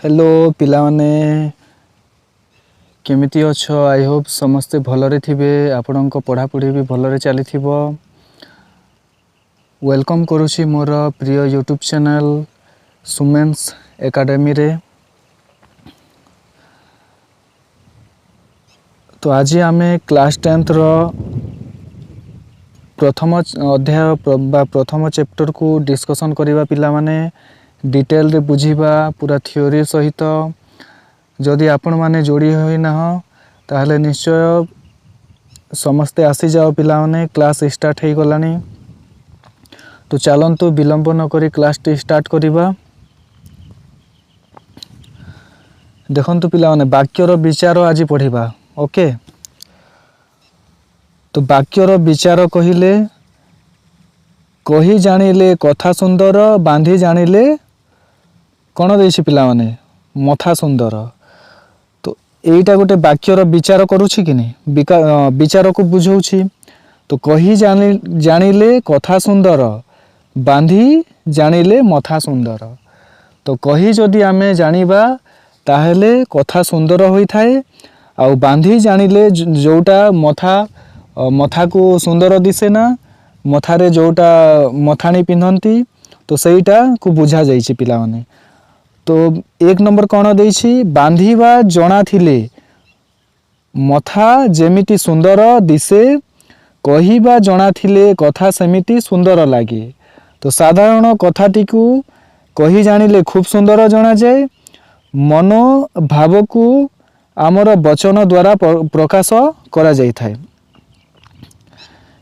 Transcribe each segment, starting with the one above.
Hello पिला माने केमिति अच्छ आई होप समस्ते भलरे थिबे आपण पढ़ापढ़ी भी भलरे चली वेलकम करुछि मोर प्रिय यूट्यूब चैनल सुमेन्स एकेडमी रे। तो आज आम क्लास 10th रो प्रथम अध्याय प्रथम चैप्टर को डिस्कशन करवा पिला माने डिटेल रे बुझीबा पूरा थ्योरी सहित। जदि आपण माने जोड़ी होई ना हो ताहले निश्चय समस्ते आसी जाओ पिला माने क्लास स्टार्ट हो गलानी। तो चलंतु विलंब न करी क्लास टी स्टार्ट करिबा। देखंतु पिला माने वाक्यर विचार आज पढ़िबा। ओके, तो वाक्यर विचार कहिले कही जानिले कथा सुंदर बांधी जानिले कौन देछि पिला माने मथा सुंदर। तो एटा गोटे वाक्यर विचार करूछि कि नहीं विचार को बुझौछि। तो कही जानिले कथा सुंदर बांधी जानिले मथा सुंदर। तो कही जदि आमे जानिबा ताहेले कथा सुंदर होई थाए आउ बांधी जानिले जोटा मथा को सुंदर दिसे ना मथारे जोटा मथाणी पिंधंती तो सहीटा को बुझा जाइछि पिला माने। तो एक नंबर कौन देछि बांधीबा जणा थिले मथा जेमिति सुंदर दिसे कहिबा जणा थिले कथा सेमिति सुंदर लागे। तो साधारण कथाटी को कही जानिले खूब सुंदर जणा जाए मनो भाव को आमर वचन द्वारा प्रकाश करा जाय थाए।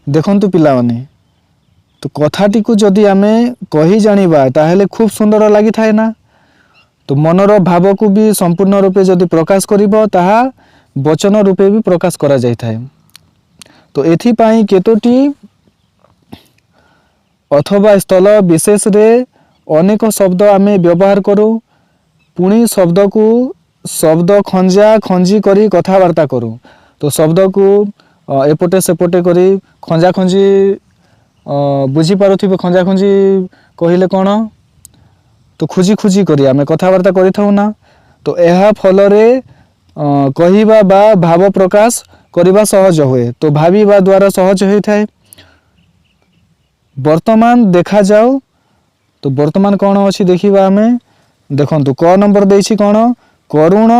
देखंतु पिला माने तो कथाटी को जदि आमे कही जानिबा ताहेले खूब सुंदर लागि थाए ना। तो मनर भाव को भी संपूर्ण रूपे जदि प्रकाश करिबो ताहा वचन रूपे भी प्रकाश करा जाय थाए। तो एथि पई केतोटी अथवा स्थल विशेष रे अनेक शब्द आमे व्यवहार करू पुणी शब्द को शब्द खंजा खंजी करी कथावार्ता करू। तो शब्द को एपटे सेपटे करी खंजा खंजी बुझी पारुथिबे खंजा खंजी कहिले कौन तो खुजी खुजी करी आमे कथावार्ता करि थाउ ना। तो एहा फल रे कहिबा बा भाव प्रकाश करिबा सहज होए। तो भाबीबा द्वारा सहज होई थाए। वर्तमान देखा जाओ तो वर्तमान कौन अछि देखिबा आमे देखंतु क नंबर देछि कौन करुण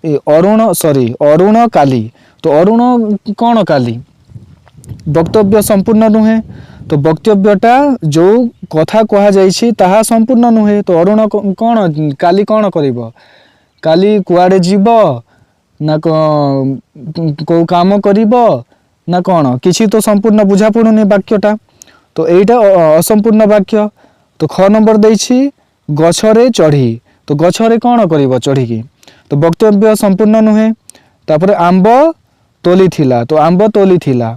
अरुण काली। तो अरुण कौन काली वक्तव्य संपूर्ण नुहे। तो वक्तव्यटा जो कथा कहा जाइछि ताहा संपूर्ण नुहे। तो अरुण कौन काली कौन करिवो काली कुआडे जीवो ना को काम करिवो ना कौन किछि तो संपूर्ण बुझा पड़ुनी वाक्यटा। तो एइटा असंपूर्ण वाक्य। तो ख नंबर देछि गछरे चढ़ी। तो गछरे कौन करिवो चढ़ी की तो वक्तव्य संपूर्ण नुहे। तापर आंब तोली थिला। तो आंब तोली थिला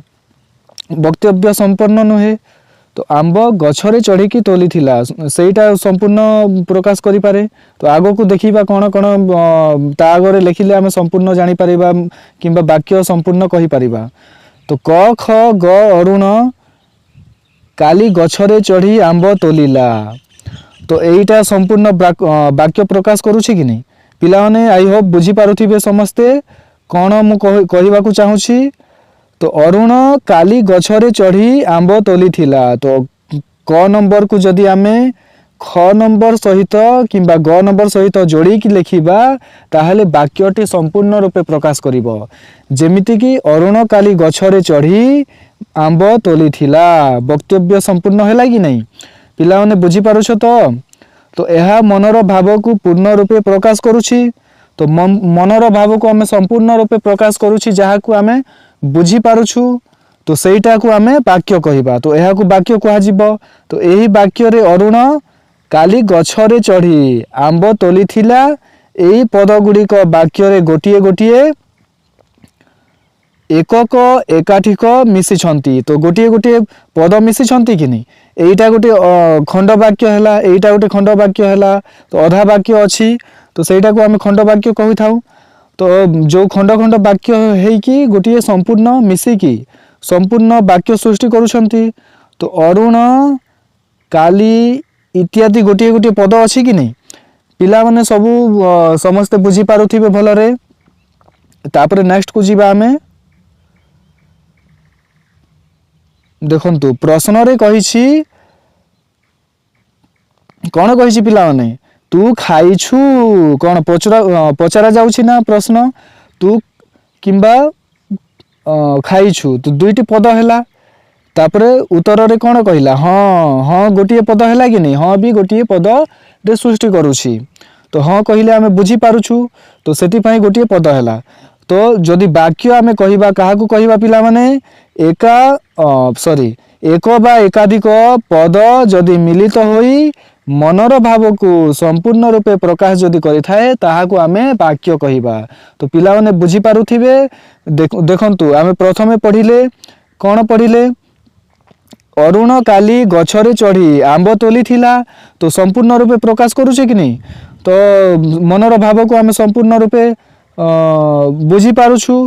वक्तव्य संपूर्ण नुहे। तो आंब गछरे चढ़ी की तोली थिला सेटा संपूर्ण प्रकाश करि पारे। तो आगो को देखिबा कौन कौन ता आगरे लिखिले आमे संपूर्ण जानि परिबा किंबा वाक्य संपूर्ण कहि परिबा। तो क ख ग अरुण काली गछरे चढ़ी आंब तोलिला। तो एइटा संपूर्ण वाक्य प्रकाश करूछि कि नहीं पिला माने आई होप बुझी पारुथिबे समस्ते कौन मु कहिबाकू चाहूछि। तो अरुण काली गछरे चढ़ी आंब तोली थिला। तो क नंबर को जदि आमे ख नंबर सहित किंबा ग नंबर सहित जोड़ी की लिखिबा ताहले वाक्यटी संपूर्ण रूपे प्रकाश करिवो। जेमिति कि अरुण काली गछरे चढ़ी आंब तोली थिला वक्तव्य संपूर्ण हैला कि नहीं पिला माने बुझी पारुछ। तो एहा मनर भाव को पूर्ण रूपे प्रकाश करूछि। तो मनर भाव को आमे संपूर्ण रूपे प्रकाश करूछि जहा को आमे बुझी पारुछु। तो सेटा को आमे वाक्य कहिबा। तो एहा को वाक्य कहा जिवो। तो एही वाक्य रे अरुण काली गछरे चढ़ी आंब तोली थिला एही पद गुडी को वाक्य रे गोटिए गोटिए एकक एकाठिक मिसी छंती। तो गोटिए गोटिए पद मिसी छंती कि नहीं एइटा गोटे खंड वाक्य हैला एइटा गोटे खंड वाक्य हैला। तो अधा वाक्य अछि तो सेटा को आमे खंड वाक्य कहि थाउ। तो जो खंड खंड वाक्य है कि गोटिए संपूर्ण मिसी की संपूर्ण वाक्य सृष्टि करूछंती। तो अरुण काली इत्यादि गोटिए गोटिए पद अछि कि नहीं पिला माने सबू समस्ते बुझी पारुथिबे भलरे। तापरे नेक्स्ट को जीवा आमे देखंतु प्रश्न रे कहिछि कौन कहिछि पिला माने तू खाइछु कौन पचरा जाउछि ना प्रश्न तू किंबा खाइछु तो दुईटी पद हैला। तापरे उत्तर रे कौन कहिला हाँ हाँ गोटिए पद हैला कि नहीं हाँ भी गोटिए पद रे सृष्टि करूछि तो हाँ कहिले आमे बुझी पारुछु तो सेति पई गोटिए पद हैला। तो जदि वाक्य आमे कहिबा काहाकू कहिबा पिला माने एका सॉरी एक बा एकाधिक पद जदि मिलित होई मनर भाव को संपूर्ण रूपे प्रकाश जदि करि थाए ताहाकू आमे वाक्य कहिबा। तो पिला माने बुझी पारुथिबे देखंतु आमे प्रथमे पढिले कौन पढिले अरुण काली गछरे चढ़ी आंब तोली थिला तो संपूर्ण रूपे प्रकाश करूछे कि नहीं तो मनर भाव को आमे संपूर्ण रूपे बुझी पारुछु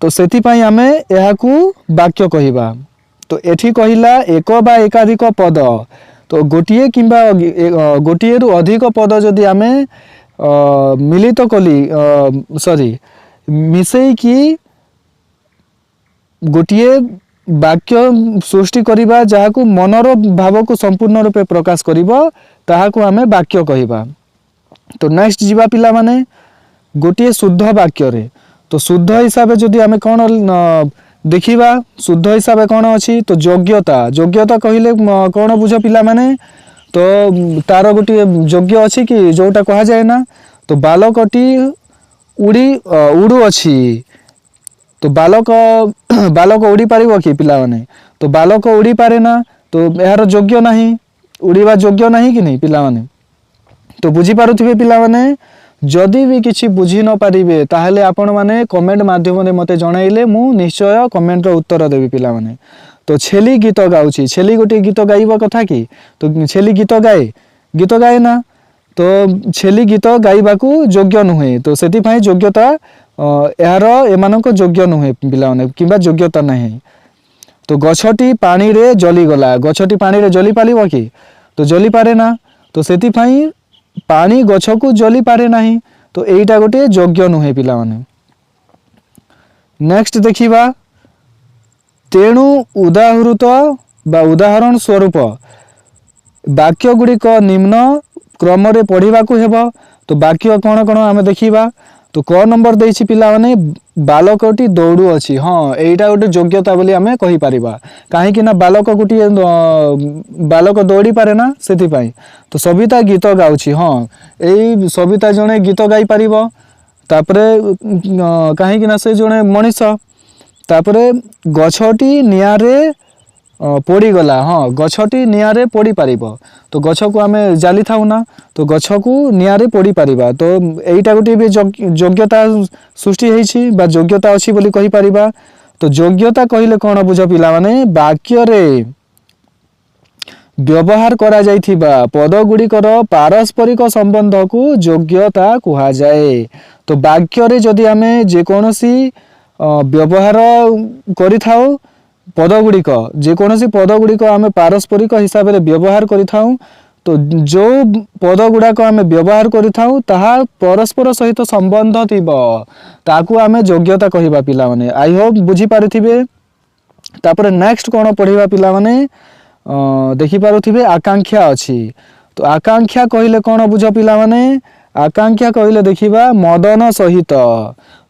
तो सेति पई आमे एहाकू वाक्य कहिबा। तो एठी कहिला एक बा एकाधिक पद तो गोटिए किंबा गोटिए रु अधिक पद जदि आमे मिलित कली सॉरी मिसेई की गोटिए वाक्य सृष्टि करिबा जाहाकू मनर भाव को संपूर्ण रूपे प्रकाश करिबो ताहाकू आमे वाक्य कहिबा। तो नेक्स्ट जीवा पिला माने गोटिए शुद्ध वाक्य रे तो शुद्ध हिसाब जदि आमे कौन देखिबा शुद्ध हिसाब कौन अछि तो योग्यता योग्यता कहिले कौन बुझ पिला माने तो तार गोटिए योग्य अछि कि जोटा कहा जाए ना तो बालकटी उड़ू अछि तो बालक उड़ी पारिबो कि पिला माने तो बालक उड़ी पारे ना तो यार योग्य नहीं उड़ीबा योग्य नहीं कि नहीं पिला माने। तो बुझी पारुथिबे पिला माने जदि भी किछि बुझी न पारिबे ताहले आपण माने कमेंट माध्यम रे मते जणाइले मु निश्चय कमेंट रो उत्तर देबी पिला माने। तो छेली गीत गाउछि छेली गोटे गीत गाइबा कथा कि तो छेली गीत गाए ना तो छेली गीत गाइबा को योग्य नुहे तो सेति पई योग्यता यार एमानक योग्य नुहे पिला माने किबा योग्यता नहीं। तो गछटी पानी रे जली गला गछटी पानी रे जली पालिबो कि तो जली पारे ना तो सेति पई पानी गछ को जली पारे नहीं तो एटा गोटे योग्य नुहे पिला माने। नेक्स्ट देखिबा तेणु उदाहृत बा उदाहरण स्वरूप वाक्य गुड़िक निम्न क्रम रे पढ़िबा को हेबो। तो वाक्य कौन कौन आमे देखिबा तो क नंबर देछि पिला माने बालकटी दौड़ू अछि हाँ एटा गोटे योग्यता बोली आमे कहि परिबा काहे कि ना बालक गुटी बालक दौड़ी पारे ना सेति पई। तो सविता गीत गाउछि हाँ एई सविता जणे गीत गाई पारिबो तापरे काहे कि ना से जणे मनीष तापरे गछटी नियारे पड़ी गला हाँ गछटी नियारे पड़ी पारिबो तो गछ को आमे जाली थाउ ना तो गछ को नियारे पड़ी पारिबा। तो एइटा गोटे भी योग्यता सृष्टि हेछि बा योग्यता अछि बोली कहि पारिबा। तो योग्यता कहिले कोन बुझ पिला माने वाक्य रे व्यवहार करा जाइथिबा पद गुड़िकर पारस्परिक संबंध को योग्यता कुहा जाए। तो वाक्य रे जदि आमे जे कोनोसी व्यवहार करि थाउ पद गुड़िक जे कोनोसी पद गुड़िक आमे पारस्परिक हिसाब रे व्यवहार करि थाउ तो जो पद गुड़ाक आमे व्यवहार करि थाउ ताहा परस्पर सहित संबंध थिबो ताकू आमे योग्यता कहिबा पिला माने। आई होप बुझी पारिथिबे। तापर नेक्स्ट कोन पढिबा पिला माने देखि पारुथिबे आकांक्षा अछि। तो आकांक्षा कहिले कोन बुझ पिला माने आकांक्षा कहिले देखिबा मदन सहित।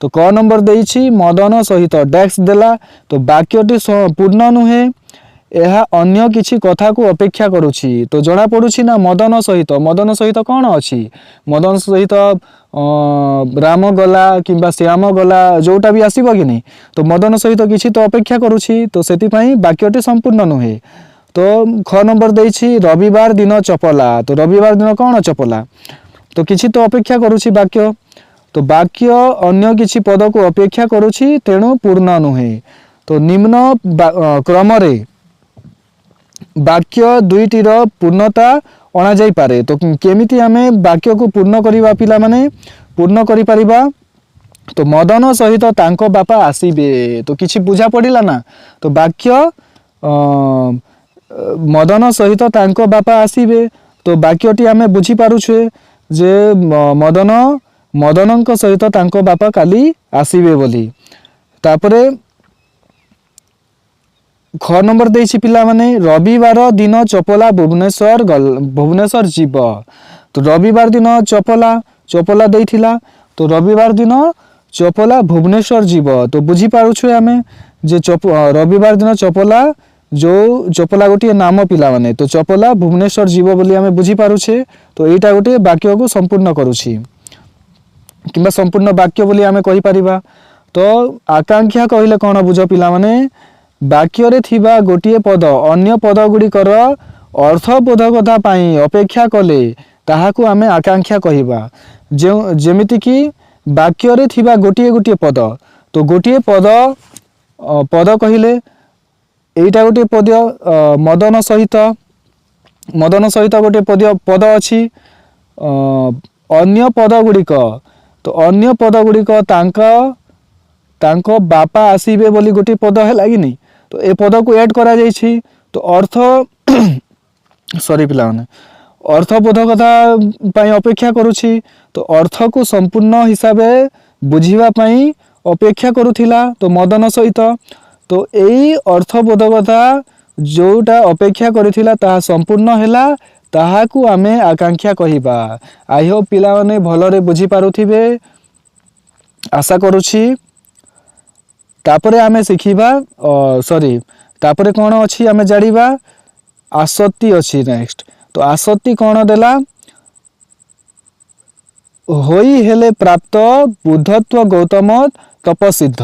तो क नंबर देइछि मदन सहित डेक्स देला तो वाक्यटी पूर्ण नुहे एहा अन्य किछि कथा को अपेक्षा करूछि। तो जणा पडुछि ना मदन सहित कोन अछि मदन सहित राम गला किंबा श्याम गला जोटा भी आसीबो कि नहीं तो मदन सहित किछि तो अपेक्षा करूछि तो सेति पई वाक्यटी संपूर्ण नुहे। तो ख नंबर देइछि रविवार दिन चपला तो रविवार दिन कोन चपला तो किछि तो अपेक्षा करूछि वाक्य तो वाक्य अन्य किछि पद को अपेक्षा करूछि तेणु पूर्ण नुहे। तो निम्न क्रम रे वाक्य दुईटीर पूर्णता अणा जाई पारे। तो केमिति आमे वाक्य को पूर्ण करिबा पिला माने पूर्ण करि परिबा तो मदन सहित तांको बापा आसीबे तो किछि बुझा पड़िला ना तो वाक्य मदन सहित तांको बापा आसीबे तो वाक्यटी आमे बुझी पारुछे जे मदन मदनଙ୍କ सहित तांको बापा काली आसीबे बोली। तापरे ख नंबर देछि पिला माने रविवार दिन चपला भुवनेश्वर जीव। तो रविवार दिन चपला चपला देइथिला तो रविवार दिन चपला भुवनेश्वर जीव। तो बुझी पारुछु आमे जे रविवार दिन चपला जो चपला गोटे नाम पिला माने तो चपला भुवनेश्वर जीव बोली आमे बुझी पारुछे। तो एटा गोटे वाक्य को संपूर्ण करूछि किंबा संपूर्ण वाक्य बोली आमे कहि परिबा। तो आकांक्षा कहिले कोन बुझ पिला माने वाक्य रे थिबा गोटे पद अन्य पद गुड़िकर अर्थबोधकता पाई अपेक्षा कले ताहाकू आमे आकांक्षा कहिबा। जेमिति कि वाक्य रे थिबा गोटे गोटे पद तो गोटे पद पद कहिले एटा गोटे पद मदन सहित गोटे पद अछि अन्य पद गुड़िक तो अन्य पद गुड़िक तांको बापा आसीबे बोली गोटे पद है कि नहीं। तो ए पद को ऐड करा जाइछि तो अर्थ सॉरी पिला माने अर्थबोधकता पाई अपेक्षा करूछि तो अर्थ को संपूर्ण हिसाबे बुझिबा पाई अपेक्षा करूथिला तो मदन सहित। तो एई अर्थबोधकता जोटा अपेक्षा करूथिला ताहा संपूर्ण हैला ताहाकू आमे आकांक्षा कहिबा। आई होप पिला माने भलरे बुझी पारुथिबे आशा करूछि। तापरे आमे सिखिबा सॉरी तापरे कोन अछि आमे जानिबा आसक्ति अछि नेक्स्ट। तो आसक्ति कोन देला होई हेले प्राप्त बुद्धत्व गौतम तपसिद्ध।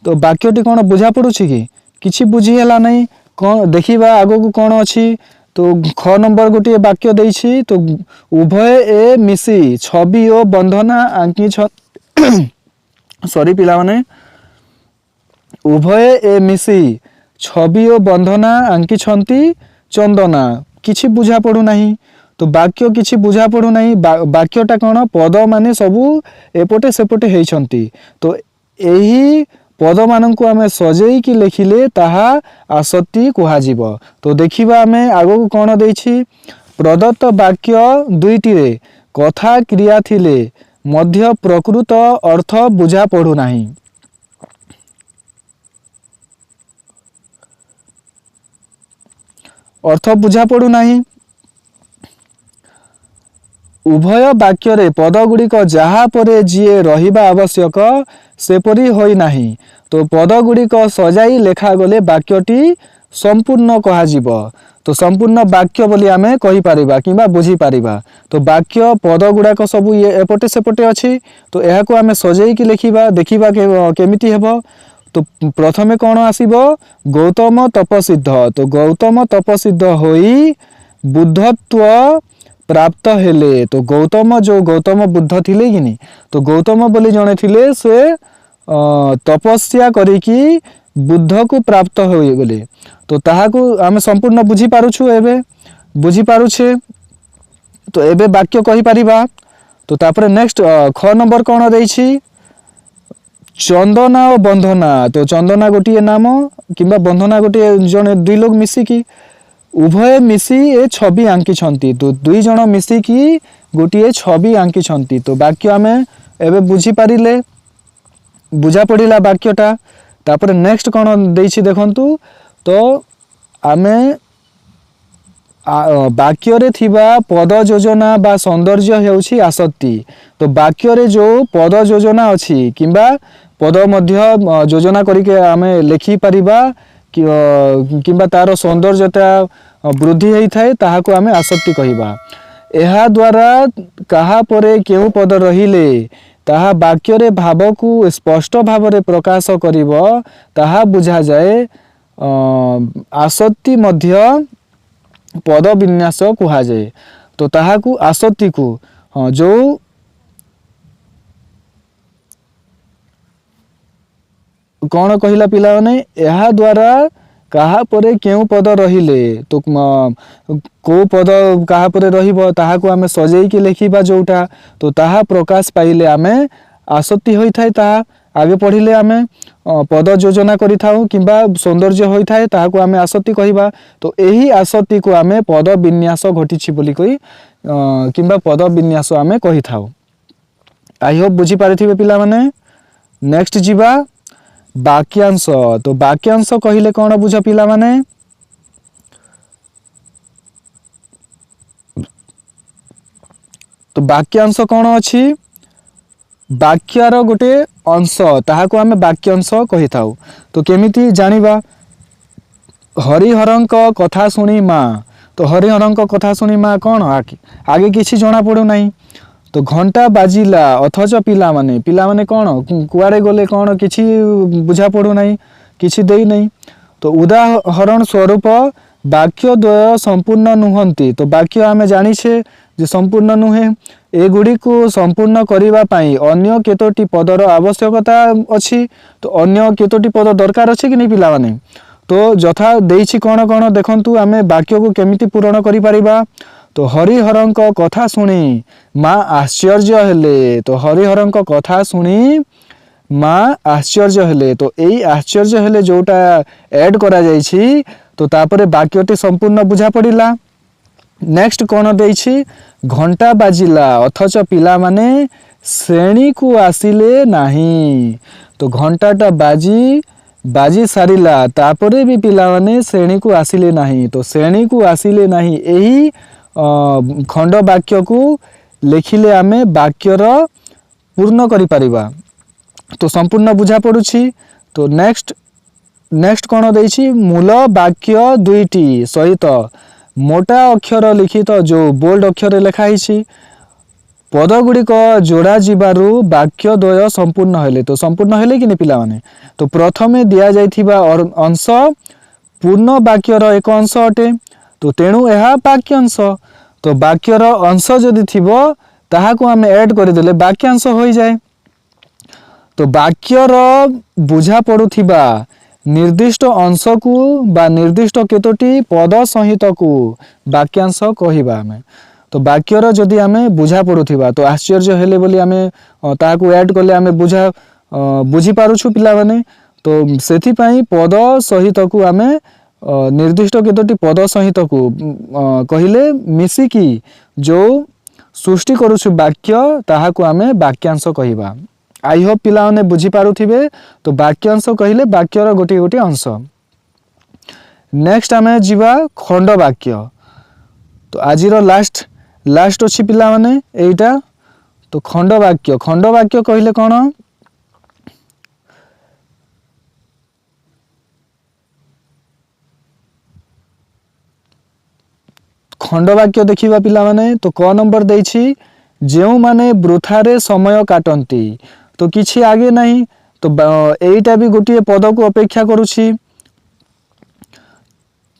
तो वाक्यटी कोन बुझा पडुछि कि किछि बुझी हैला नै कोन देखिबा आगो को कोन अछि। तो ख नंबर गोटे वाक्य देछि तो उभय ए मिसी छवि ओ बंधना आंकी सॉरी पिला माने उभय ए मिसी छवि ओ बंधना आंकी छंती चंदना किछि बुझा पडु नाही। तो वाक्य किछि बुझा पडु नाही वाक्यटा कोन पद माने सबु एपटे सेपटे हेइ छंती। तो एही पद माननकु आमे सजेई कि लेखिले ताहा आसक्ति कुहा जीव। तो देखिबा आमे आगो को कोन देछि प्रदत्त वाक्य दुईटी रे कथा क्रिया थिले मध्य प्रकृत अर्थ बुझा पडु नाही। अर्थ बुझा पडु नाही उभय वाक्य रे पद गुड़िक जहा परे जिए रहिबा आवश्यक सेपरी होई नाही। तो पद गुड़िक सजाई लेखा गले वाक्यटी संपूर्ण कहा जीव। तो संपूर्ण वाक्य बोली आमे कहि परिबा किबा बुझी परिबा। तो वाक्य पद गुड़ाक सब ये एपटे सेपटे अछि तो एहा को आमे सजेई कि लेखिबा देखिबा केमिति हेबो। तो प्रथमे कोन आसीबो गौतम तपसिद्ध। तो गौतम तपसिद्ध होई बुद्धत्व प्राप्त हेले। तो गौतम जो गौतम बुद्ध थिले कि नहीं तो गौतम बोली जणे थिले से तपस्या करिकी बुद्ध को प्राप्त होई गले। तो ताहाकू आमे संपूर्ण बुझी पारुछु एबे बुझी पारुछे। तो एबे वाक्य कहि परिबा। तो तापरे नेक्स्ट ख नंबर कोन देछि चंदना और बंधना। तो चंदना गोटे नाम किंबा बंधना गोटे जने दुई लोग मिसी की उभय मिसी ए छवि आंकी छंती। तो दुई जण मिसी की गोटे छवि आंकी छंती। तो वाक्य आमे एबे बुझी पारिले बुझा पड़िला वाक्यटा। तापरे नेक्स्ट कोन देछि देखंतु तो आमे वाक्य रे थिबा पद योजना बा सौंदर्य हेउछि आसक्ति। तो वाक्य रे जो पद योजना अछि किंबा पद मध्य योजना करिके आमे लेखि परिबा किंबा तार सौंदर्यता वृद्धि हेइ थाए ताहाको आमे आसक्ति कहिबा। एहा द्वारा कहा परे केउ पद रहिले ताहा वाक्य रे भाव को स्पष्ट भाव रे प्रकाश करिवो ताहा बुझा जाए आसक्ति मध्य पद विन्यास कुहा जाए। तो ताहाकू आसक्ति को जो कौन कहिला पिला माने एहा द्वारा कहा परे केउ पद रहिले तो को पद कहा परे रहिबो ताहाकू आमे सजेई कि लेखिबा जोटा। तो ताहा प्रकाश पाइले आमे आसक्ति होई थाए ताहा आगे पढ़िले आमे पद योजना करिथाउ किंबा सौंदर्य होइथाय ताहाकु आमे आसक्ति कहिबा। तो एही आसक्ति को आमे पद विन्यास घटिछि बोली कहि किंबा पद विन्यास आमे कहिथाउ। आई होप बुझी पारिथिबे पिला माने। नेक्स्ट जीवा वाक्यांश। तो वाक्यांश कहिले कोन बुझ पिला माने। तो वाक्यांश कोन अछि वाक्यर गोटे अंश ताहाको आमे वाक्यांश कहिथाउ। तो केमिति जानिबा हरिहरंक कथा सुनी माँ। तो हरिहरंक कथा सुनी माँ कोन आगे किछि जणा पडु नाही। तो घंटा बाजिला अथच पिला माने कोन कुआडे गले कोन किछि बुझा पडु नाही किछि देई नाही। तो उदाहरण स्वरूप वाक्य द्वय संपूर्ण नुहंती। तो वाक्य आमे जानिछे जे संपूर्ण नुहे एगुडी को संपूर्ण करिवा पाई अन्य केतोटी पदर आवश्यकता अछि। तो अन्य केतोटी पद दरकार अछि कि नै पिला माने। तो जथा देइछि कोन कोन देखंतु आमे वाक्य को केमिति पूर्ण करि परिबा। तो हरिहरंक कथा सुनी माँ आश्चर्य हेले। तो हरिहरंक कथा सुनी माँ आश्चर्य हेले। तो एई आश्चर्य हेले जोटा ऐड करा जाइछि तो तापरे वाक्यटी संपूर्ण बुझा पड़िला। नेक्स्ट कोन देइछि घंटा बाजिला अथच पिला माने श्रेणी को आसिले नाही। तो घंटाटा बाजी सारिला तापरे भी पिला माने श्रेणी को आसिले नाही। तो श्रेणी को आसिले नाही एही खंड वाक्य को लेखिले आमे वाक्यर पूर्ण करि परिबा। तो संपूर्ण बुझा पड़ुछि। तो नेक्स्ट कोन देइछि मूल वाक्य दुईटी सहित मोटा अक्षर लिखित जो बोल्ड अक्षर लेखा हिछि पद गुड़िक जोड़ा जिबारु वाक्य द्वय संपूर्ण हेले। तो संपूर्ण हेले कि नै पिला माने। तो प्रथमे दिया जाइथिबा अंश पूर्ण वाक्यर एक अंश अटे। तो तेणु एहा वाक्यांश। तो वाक्यर अंश जदि थिबो ताहाकु आमे ऐड करि देले वाक्यांश होई जाय। तो वाक्यर बुझा पडुथिबा निर्दिष्ट अंश को बा निर्दिष्ट केतोटी पद सहित को वाक्यांश कहिबा आमे। तो वाक्यर जदि आमे बुझा पडुथिबा तो आश्चर्य हेले बोली आमे ताहाकु ऐड करले आमे बुझी पारुछु पिला माने। तो सेथि पई पद सहित को आमे निर्दिष्ट केतोटी पद सहित को कहिले मिसी की जो सृष्टि करूछु वाक्य ताहाकु आमे वाक्यांश कहिबा। आई होप पिला माने बुझी पारुथिबे। तो वाक्यांश कहिले वाक्यर गोटी गोटी अंश। नेक्स्ट आमे जीवा खंड वाक्य। तो आजिरो लास्ट अछि पिला माने एइटा। तो खंड वाक्य कहिले कोन खंड वाक्य देखिबा पिला माने। तो क नंबर देइछि जेउ माने वृथारे समय काटंती। तो किछि आगे नहीं। तो एइटा भी गोटी पद को अपेक्षा करूछि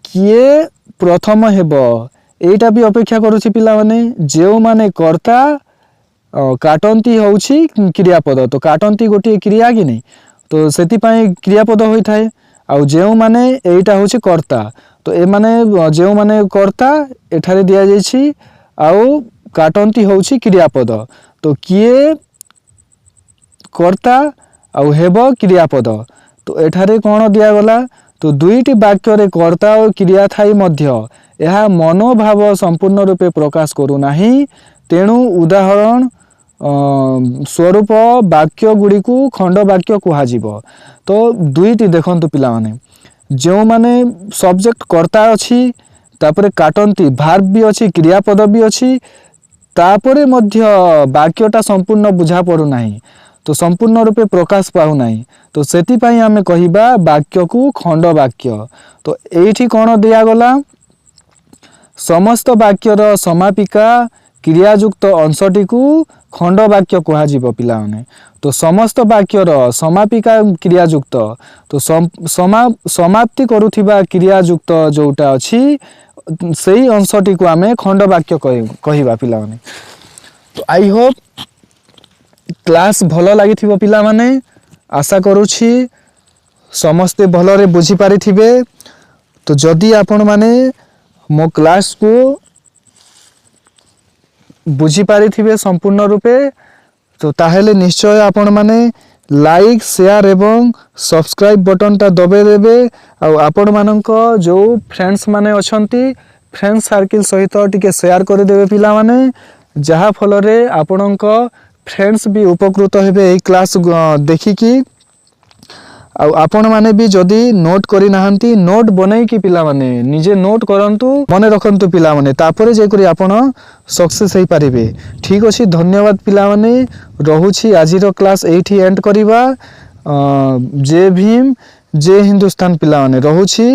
किए प्रथम हेबो एइटा भी अपेक्षा करूछि पिला माने। जेउ माने कर्ता काटंती होउछि क्रियापद। तो काटंती गोटी क्रिया कि नहीं। तो सेति पई क्रियापद होई थाए आउ जेउ माने एइटा होउछि कर्ता। तो ए माने जेउ माने कर्ता एठारे दिया जाइछि आउ काटंती होउछि क्रियापद। तो किए कर्ता आउ हेबो क्रियापद। तो एठारे कोन दिया गला। तो दुईटी वाक्य रे कर्ता और क्रिया थाई मध्य एहा मनोभाव संपूर्ण रूपे प्रकाश करू नाही। तेणु उदाहरण स्वरूप वाक्य गुडी को खंड वाक्य कुहा जिवो। तो दुईटी देखंतु पिला माने जो माने सब्जेक्ट कर्ता अछि तापरे काटंती भार्ब भी अछि क्रियापद भी अछि तापरे मध्य वाक्यटा संपूर्ण बुझा पडु नाही। तो संपूर्ण रूपे प्रकाश पाउ नाही। तो सेति पई आमे कहिबा वाक्य को खंड वाक्य। तो एइठी कोन दिया गला समस्त वाक्यर समापिका क्रियायुक्त अंशटी को खंड वाक्य कुहा जिवो पिला माने। तो समस्त वाक्यर समापिका क्रियायुक्त तो समाप्ति करूथिबा क्रियायुक्त जोटा अछि सेही अंशटी को आमे खंड वाक्य कहिबा पिला माने। तो आई होप क्लास भलो लागिथिबो पिला माने। आशा करूछि समस्ते भलरे बुझी पारिथिबे। तो जदि आपण माने मो क्लास को बुझी पारिथिबे संपूर्ण रूपे तो ताहेले निश्चय आपण माने लाइक शेयर एवं सब्सक्राइब बटनटा दबाई देबे आपण मानक जो फ्रेंड्स माने अछंती फ्रेंड्स सर्किल सहित टिके शेयर कर देबे पिला माने जहा फल रे आपणक फ्रेंड्स भी उपकृत हेबे एई क्लास देखिकी आपण माने भी जदि नोट करी नाहंती नोट बनाई की पिला माने निजे नोट करंतु मने रखंतु पिला माने तापरे जे करी आपण सक्सेस हेई पारिबे। ठीक अछि धन्यवाद पिला माने रहुछि आजिरो क्लास एठी एंड करिबा जय भीम जय हिंदुस्तान पिला माने रहुछि।